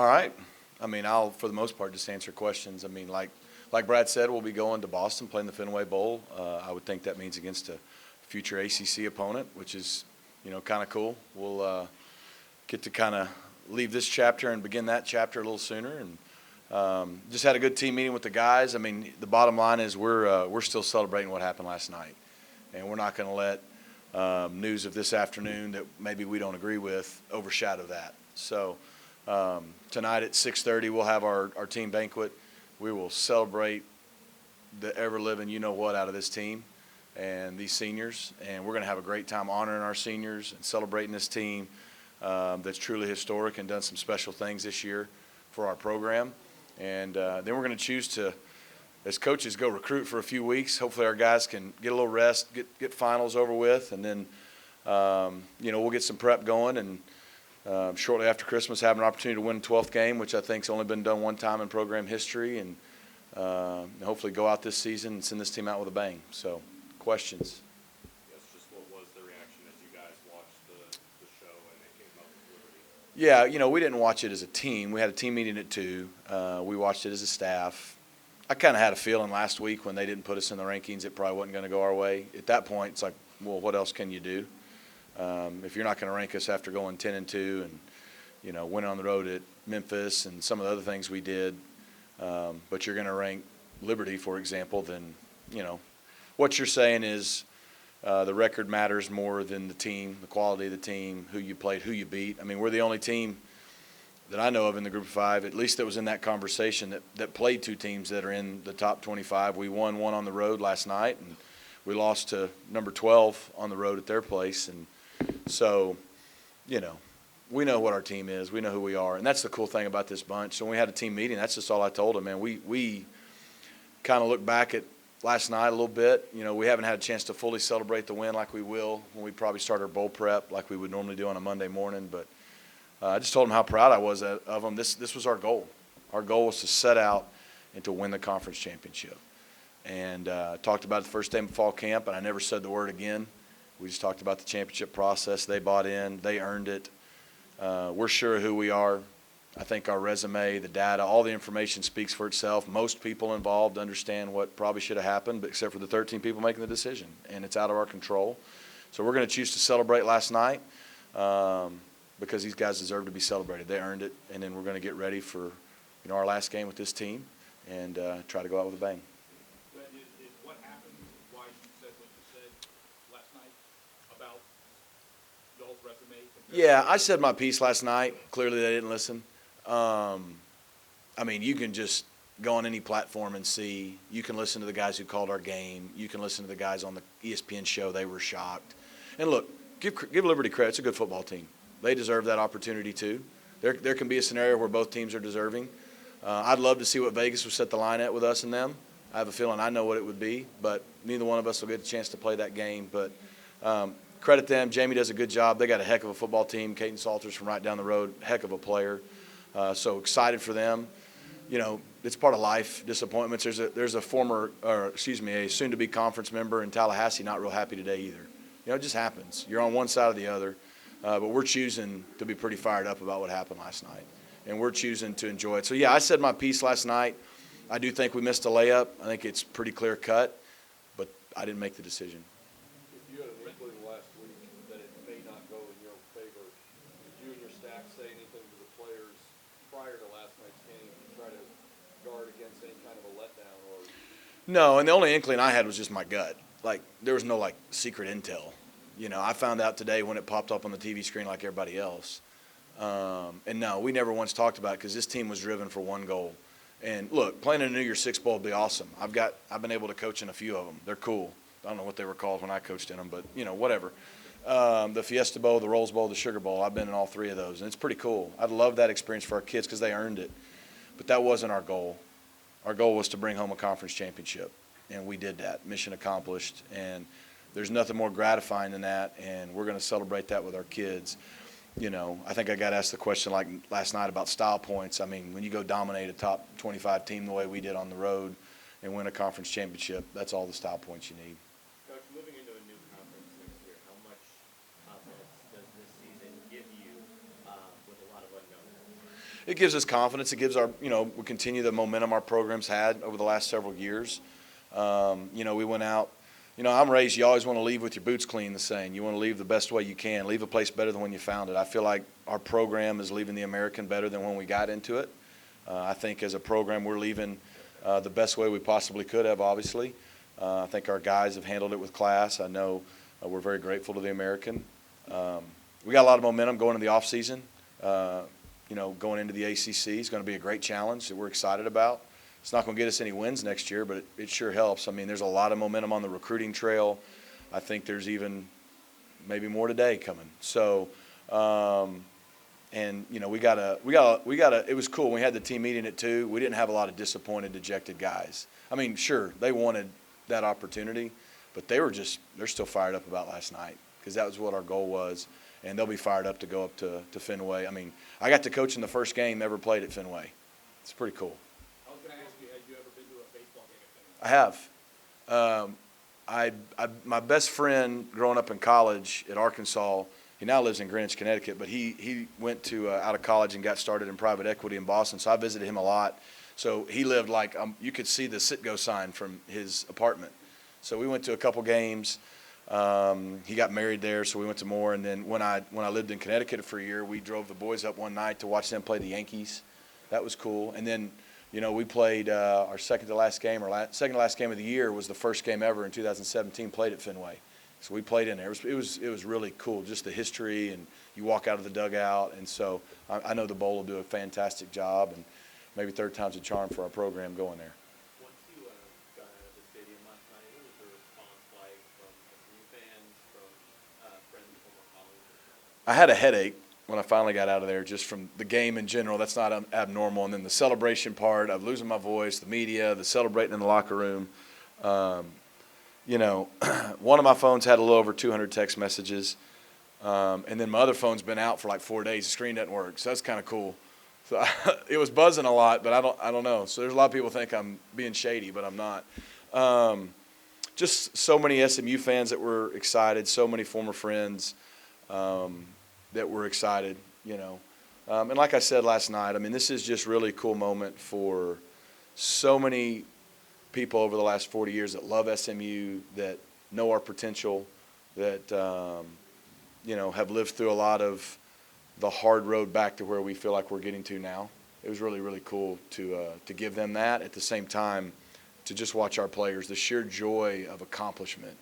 All right. I mean, I'll, for the most part, just answer questions. I mean, like Brad said, we'll be going to Boston, playing the Fenway Bowl. I would think that means against a future ACC opponent, which is, kind of cool. We'll get to kind of leave this chapter and begin that chapter a little sooner. And just had a good team meeting with the guys. I mean, the bottom line is we're still celebrating what happened last night, and we're not going to let news of this afternoon that maybe we don't agree with overshadow that. So tonight at 6:30 we'll have our team banquet. We will celebrate the ever-living you-know-what out of this team and these seniors, and we're going to have a great time honoring our seniors and celebrating this team that's truly historic and done some special things this year for our program. And then we're going to choose to, as coaches, go recruit for a few weeks. Hopefully our guys can get a little rest, get finals over with, and then we'll get some prep going, and shortly after Christmas have an opportunity to win a 12th game, which I think has only been done one time in program history, and hopefully go out this season and send this team out with a bang. So, questions? Yes, just what was the reaction as you guys watched the show and they came up with Liberty? Yeah, we didn't watch it as a team. We had a team meeting at 2. We watched it as a staff. I kind of had a feeling last week when they didn't put us in the rankings it probably wasn't going to go our way. At that point, it's like, well, what else can you do? If you're not going to rank us after going 10-2 and winning on the road at Memphis and some of the other things we did, but you're going to rank Liberty, for example, then what you're saying is the record matters more than the team, the quality of the team, who you played, who you beat. I mean, we're the only team that I know of in the Group of 5, at least that was in that conversation, that played 2 teams that are in the top 25. We won one on the road last night, and we lost to number 12 on the road at their place. And so, we know what our team is. We know who we are. And that's the cool thing about this bunch. So when we had a team meeting, that's just all I told them, man. We kind of look back at last night a little bit. We haven't had a chance to fully celebrate the win like we will when we probably start our bowl prep like we would normally do on a Monday morning. But I just told them how proud I was of them. This was our goal. Our goal was to set out and to win the conference championship. And talked about it the first day of fall camp, and I never said the word again. We just talked about the championship process. They bought in. They earned it. We're sure of who we are. I think our resume, the data, all the information speaks for itself. Most people involved understand what probably should have happened, but except for the 13 people making the decision, and it's out of our control. So we're going to choose to celebrate last night because these guys deserve to be celebrated. They earned it, and then we're going to get ready for our last game with this team and try to go out with a bang. Is what happened why you said what you said last night about y'all's resume? Yeah, I said my piece last night. Clearly they didn't listen. I mean, you can just go on any platform and see. You can listen to the guys who called our game. You can listen to the guys on the ESPN show. They were shocked. And look, give Liberty credit. It's a good football team. They deserve that opportunity too. There can be a scenario where both teams are deserving. I'd love to see what Vegas would set the line at with us and them. I have a feeling I know what it would be, but neither one of us will get a chance to play that game. But credit them. Jamie does a good job. They got a heck of a football team. Caden Salters from right down the road, heck of a player. So excited for them. It's part of life, disappointments. There's a a soon-to-be conference member in Tallahassee not real happy today either. It just happens. You're on one side or the other. But we're choosing to be pretty fired up about what happened last night. And we're choosing to enjoy it. So, yeah, I said my piece last night. I do think we missed a layup. I think it's pretty clear cut. But I didn't make the decision. If you had an inkling last week that it may not go in your favor, did you and your staff say anything to the players prior to last night's game to try to guard against any kind of a letdown? No, and the only inkling I had was just my gut. There was no, secret intel. I found out today when it popped up on the TV screen like everybody else. And no, we never once talked about it because this team was driven for one goal. And look, playing in a New Year's Six Bowl would be awesome. I've been able to coach in a few of them. They're cool. I don't know what they were called when I coached in them, but whatever. The Fiesta Bowl, the Rose Bowl, the Sugar Bowl. I've been in all 3 of those, and it's pretty cool. I'd love that experience for our kids because they earned it. But that wasn't our goal. Our goal was to bring home a conference championship, and we did that. Mission accomplished, and there's nothing more gratifying than that, and we're going to celebrate that with our kids. I think I got asked the question like last night about style points. I mean, when you go dominate a top 25 team the way we did on the road and win a conference championship, that's all the style points you need. Coach, moving into a new conference next year, how much confidence does this season give you with a lot of unknowns? it gives us confidence. It gives our, we continue the momentum our program's had over the last several years. We went out. I'm raised, you always want to leave with your boots clean, the saying. You want to leave the best way you can. Leave a place better than when you found it. I feel like our program is leaving the American better than when we got into it. I think as a program we're leaving the best way we possibly could have, obviously. I think our guys have handled it with class. I know we're very grateful to the American. We got a lot of momentum going into the offseason. Going into the ACC is going to be a great challenge that we're excited about. It's not going to get us any wins next year, but it sure helps. I mean, there's a lot of momentum on the recruiting trail. I think there's even maybe more today coming. So, we got a. It was cool. When we had the team meeting at 2:00. We didn't have a lot of disappointed, dejected guys. I mean, sure, they wanted that opportunity, but they're still fired up about last night because that was what our goal was, and they'll be fired up to go up to Fenway. I mean, I got to coach in the first game ever played at Fenway. It's pretty cool. I was going to ask you, had you ever been to a baseball game at Fenway? I have. My best friend growing up in college at Arkansas, he now lives in Greenwich, Connecticut, but he went to out of college and got started in private equity in Boston, so I visited him a lot. So he lived you could see the sit-go sign from his apartment. So we went to a couple games. He got married there, so we went to more. And then when I lived in Connecticut for a year, we drove the boys up one night to watch them play the Yankees. That was cool. And then, we played our second to last game of the year was the first game ever in 2017 played at Fenway. So we played in there. It was really cool, just the history, and you walk out of the dugout. And so I know the Bowl will do a fantastic job, and maybe third time's a charm for our program going there. Once you got out of the stadium last night, what was the response like from SMU fans, from friends and former colleagues? I had a headache when I finally got out of there, just from the game in general. That's not abnormal. And then the celebration part of losing my voice, the media, the celebrating in the locker room. One of my phones had a little over 200 text messages. And then my other phone's been out for like 4 days. The screen doesn't work. So that's kind of cool. So it was buzzing a lot, but I don't know. So there's a lot of people think I'm being shady, but I'm not. Just so many SMU fans that were excited, so many former friends that were excited, And like I said last night, I mean, this is just really a cool moment for so many people over the last 40 years that love SMU, that know our potential, that, have lived through a lot of the hard road back to where we feel like we're getting to now. It was really, really cool to give them that. At the same time, to just watch our players, the sheer joy of accomplishment,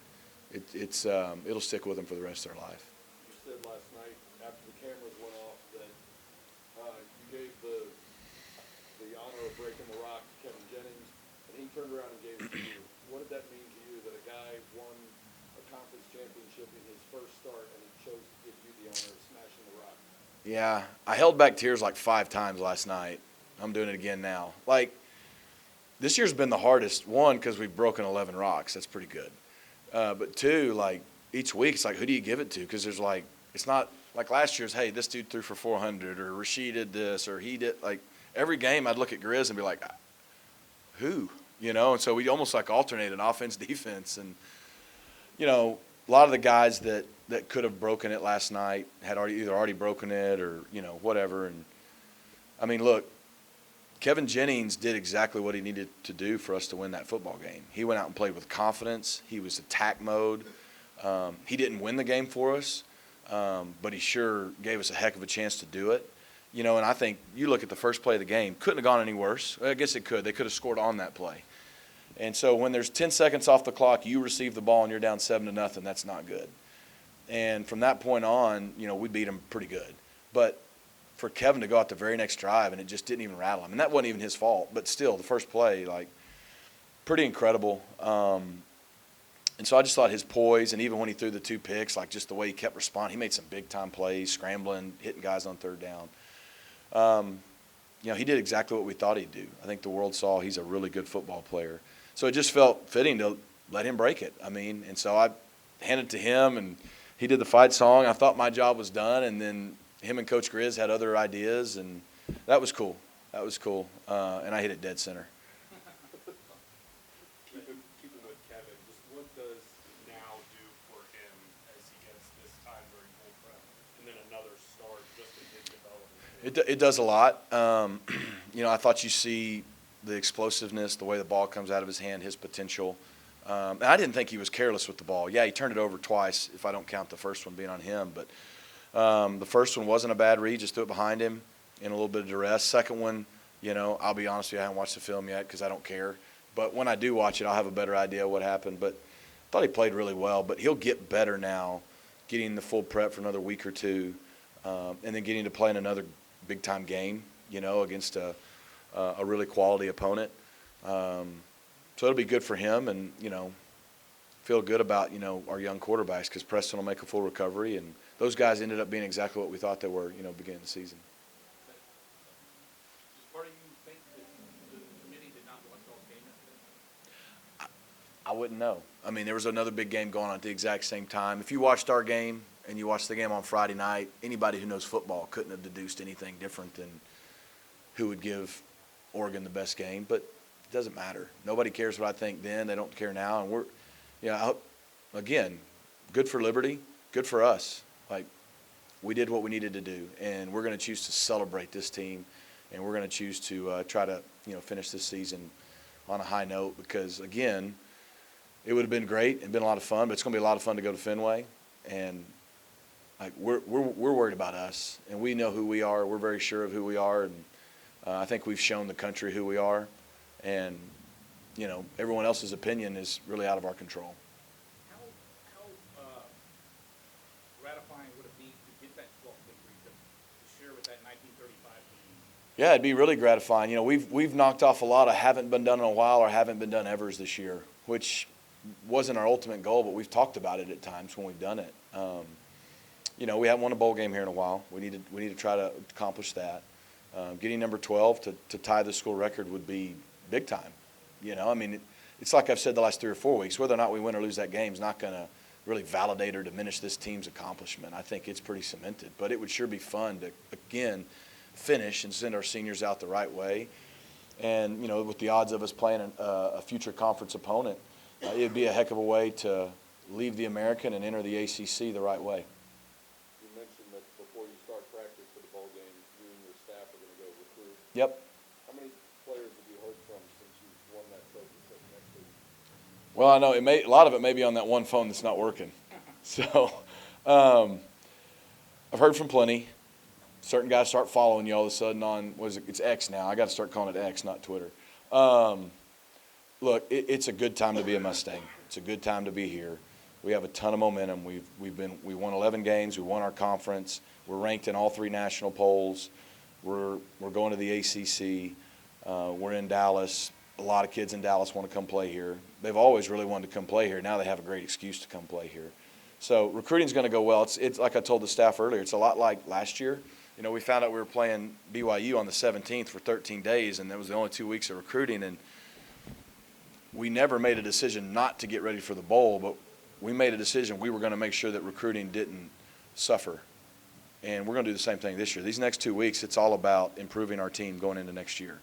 it'll stick with them for the rest of their life. You said last night after the cameras went off that you gave the honor of breaking the rock to Kevin Jennings, and he turned around and gave it to you. What did that mean to you that a guy won a conference championship in his first start and he chose to give you the honor of smashing the rock? Yeah, I held back tears like 5 times last night. I'm doing it again now. This year's been the hardest. One, because we've broken 11 rocks. That's pretty good. But 2, each week, it's who do you give it to? Because there's it's not like last year's, hey, this dude threw for 400, or Rasheed did this, or he did. Every game I'd look at Grizz and be like, who? And so we almost alternated offense, defense. And, a lot of the guys that could have broken it last night had either already broken it or, whatever. And, I mean, look, Kevin Jennings did exactly what he needed to do for us to win that football game. He went out and played with confidence. He was attack mode. He didn't win the game for us, but he sure gave us a heck of a chance to do it. And I think you look at the first play of the game, couldn't have gone any worse. I guess it could. They could have scored on that play. And so when there's 10 seconds off the clock, you receive the ball and you're down 7-0, that's not good. And from that point on, we beat him pretty good. But for Kevin to go out the very next drive and it just didn't even rattle him, and that wasn't even his fault, but still, the first play, pretty incredible. And so I just thought his poise, and even when he threw the 2 picks, just the way he kept responding, he made some big-time plays, scrambling, hitting guys on third down. He did exactly what we thought he'd do. I think the world saw he's a really good football player. So it just felt fitting to let him break it. And so I handed it to him, and he did the fight song. I thought my job was done, and then him and Coach Grizz had other ideas, and that was cool. And I hit it dead center. Keeping with Kevin, just what does now do for him as he gets this time during full prep, and then another start just in his development? It does a lot. You know, I thought you see the explosiveness, the way the ball comes out of his hand, his potential. And I didn't think he was careless with the ball. Yeah, he turned it over twice, if I don't count the first one being on him. But the first one wasn't a bad read, just threw it behind him in a little bit of duress. Second one, you know, I'll be honest with you, I haven't watched the film yet because I don't care. But when I do watch it, I'll have a better idea of what happened. But I thought he played really well. But he'll get better now, getting the full prep for another week or two, and then getting to play in another big-time game, you know, against a really quality opponent. So it'll be good for him, and, you know, feel good about, you know, our young quarterbacks, because Preston will make a full recovery, and those guys ended up being exactly what we thought they were, you know, beginning of the season. Does part of you think that the committee did not watch all game yesterday? I wouldn't know. I mean, there was another big game going on at the exact same time. If you watched our game and you watched the game on Friday night, anybody who knows football couldn't have deduced anything different than who would give Oregon the best game. But it doesn't matter. Nobody cares what I think then. They don't care now. And we're, yeah, again, good for Liberty, good for us. Like, we did what we needed to do, and we're going to choose to celebrate this team, and we're going to choose to try to, you know, finish this season on a high note, because, again, it would have been great and been a lot of fun, but it's going to be a lot of fun to go to Fenway, and like we're worried about us, and we know who we are. We're very sure of who we are, and I think we've shown the country who we are, and, you know, everyone else's opinion is really out of our control. How gratifying would it be to get that 12th victory to share with that 1935 team? Yeah, it'd be really gratifying. You know, we've knocked off a lot of haven't been done in a while or haven't been done evers this year, which wasn't our ultimate goal, but we've talked about it at times when we've done it. You know, we haven't won a bowl game here in a while. We need to try to accomplish that. Getting number 12 to tie the school record would be big time. You know, I mean, it's like I've said the last 3 or 4 weeks, whether or not we win or lose that game is not going to really validate or diminish this team's accomplishment. I think it's pretty cemented. But it would sure be fun to, again, finish and send our seniors out the right way. And, you know, with the odds of us playing a future conference opponent, it would be a heck of a way to leave the American and enter the ACC the right way. You mentioned that before you start practice for the bowl game, you and your staff are going to go recruit. Yep. How many players have you heard from since you've won that trophy sitting next to you? Well, I know a lot of it may be on that one phone that's not working. So I've heard from plenty. Certain guys start following you all of a sudden on, it's X now. I got to start calling it X, not Twitter. Look, it's a good time to be a Mustang. It's a good time to be here. We have a ton of momentum. We won 11 games. We won our conference. We're ranked in all 3 national polls. We're going to the ACC. We're in Dallas. A lot of kids in Dallas want to come play here. They've always really wanted to come play here. Now they have a great excuse to come play here. So recruiting's going to go well. It's like I told the staff earlier. It's a lot like last year. You know, we found out we were playing BYU on the 17th for 13 days, and that was the only 2 weeks of recruiting. And we never made a decision not to get ready for the bowl, but we made a decision we were going to make sure that recruiting didn't suffer. And we're going to do the same thing this year. These next 2 weeks, it's all about improving our team going into next year.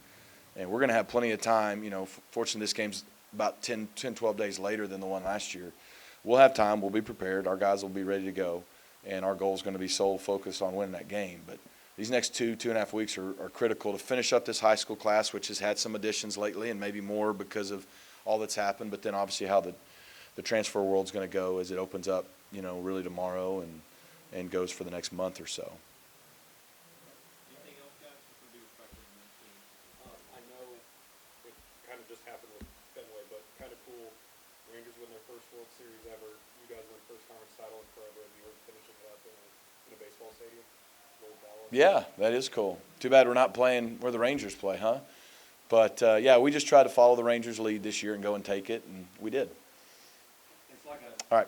And we're going to have plenty of time. You know, fortunately, this game's about 10, 12 days later than the one last year. We'll have time. We'll be prepared. Our guys will be ready to go. And our goal is going to be sole focused on winning that game. But these next 2.5 weeks are critical to finish up this high school class, which has had some additions lately and maybe more because of all that's happened. But then obviously how the transfer world's going to go as it opens up, you know, really tomorrow and goes for the next month or so. Anything else, guys, before we do respectful to the team? I know it kind of just happened with Fenway, but kind of cool. Rangers win their first World Series ever. You guys win first conference title in forever, and you're finishing it up in a baseball stadium. Yeah, that is cool. Too bad we're not playing where the Rangers play, huh? But, yeah, we just tried to follow the Rangers' lead this year and go and take it, and we did. It's like a All right.